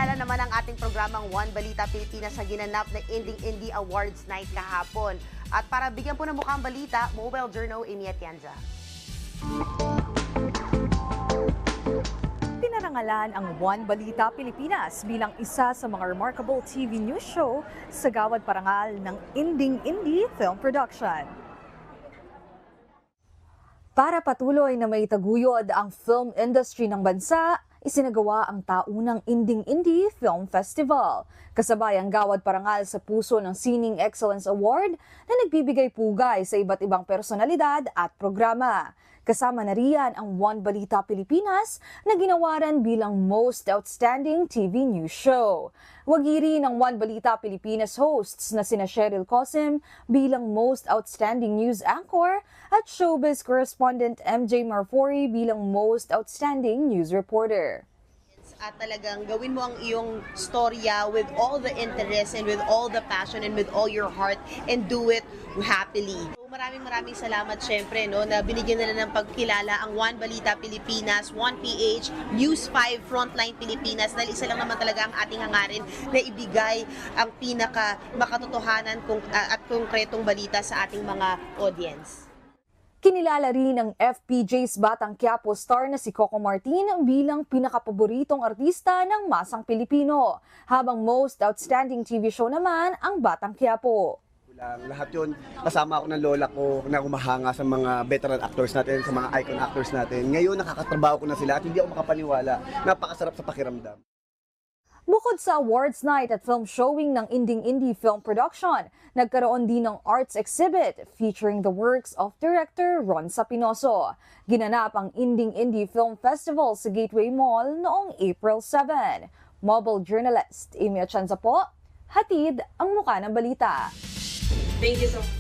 Kinilala naman ang ating programang One Balita Pilipinas sa ginanap na Indie Awards Night kahapon. At para bigyan po ng mukhang balita, Mobile Journal Amy Atienza. Pinarangalan ang One Balita Pilipinas bilang isa sa mga remarkable TV news show sa gawad parangal ng Indie Film Production. Para patuloy na maitaguyod ang film industry ng bansa, isinagawa ang taunang Indie Film Festival. Kasabay ang gawad parangal sa puso ng Sining Excellence Award na nagbibigay pugay sa iba't ibang personalidad at programa. Kasama na riyan ang One Balita Pilipinas na ginawaran bilang Most Outstanding TV News Show. Wagiri ng One Balita Pilipinas hosts na sina Cheryl Cosim bilang Most Outstanding News Anchor at Showbiz Correspondent MJ Marfori bilang Most Outstanding News Reporter. At talagang gawin mo ang iyong storya with all the interest and with all the passion and with all your heart and do it happily. So, maraming salamat syempre no, na binigyan nila ng pagkilala ang One Balita Pilipinas, One PH, News 5, Frontline Pilipinas dahil isa lang naman talaga ang ating hangarin na ibigay ang pinaka makatotohanan at konkretong balita sa ating mga audience. Kinilala rin ng FPJ's Batang Quiapo star na si Coco Martin bilang pinakapaboritong artista ng masang Pilipino, habang Most Outstanding TV Show naman ang Batang Quiapo. Lahat yun, kasama ako ng lola ko na humahanga sa mga veteran actors natin, sa mga icon actors natin. Ngayon nakakatrabaho ko na sila at hindi ako makapaniwala. Napakasarap sa pakiramdam. Bukod sa awards night at film showing ng Indie Film Production, nagkaroon din ng arts exhibit featuring the works of director Ron Sapinoso. Ginanap ang Indie Film Festival sa Gateway Mall noong April 7. Mobile journalist Amy Atienza po, hatid ang muka ng balita. Thank you so much.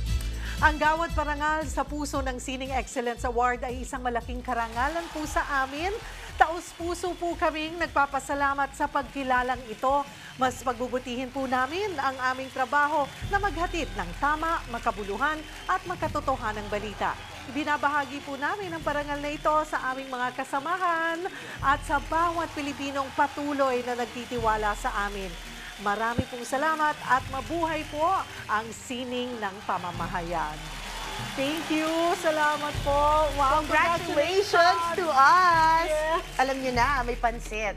Ang gawad parangal sa puso ng Sining Excellence Award ay isang malaking karangalan po sa amin. Taos-puso po kaming nagpapasalamat sa pagkilalang ito. Mas pagbubutihin po namin ang aming trabaho na maghatid ng tama, makabuluhan at makatotohanang balita. Ibinabahagi po namin ang parangal na ito sa aming mga kasamahan at sa bawat Pilipinong patuloy na nagtitiwala sa amin. Marami pong salamat at mabuhay po ang sining ng pamamahayan. Thank you. Salamat po. Wow, Congratulations to us! Yes. Alam niyo na, may pansit.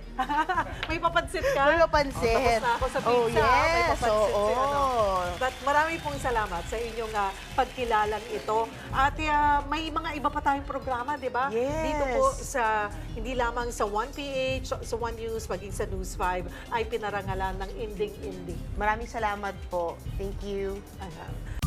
May papansit ka? May papansit. Tapos na ako sa pizza. Oh, yes. May papansit Oo. si ano. But marami pong salamat sa inyong pagkilalang ito. At may mga iba pa tayong programa, di ba? Yes. Dito po sa, hindi lamang sa One PH, sa One News, maging sa News 5, ay pinarangalan ng Indie. Maraming salamat po. Thank you. Ayan.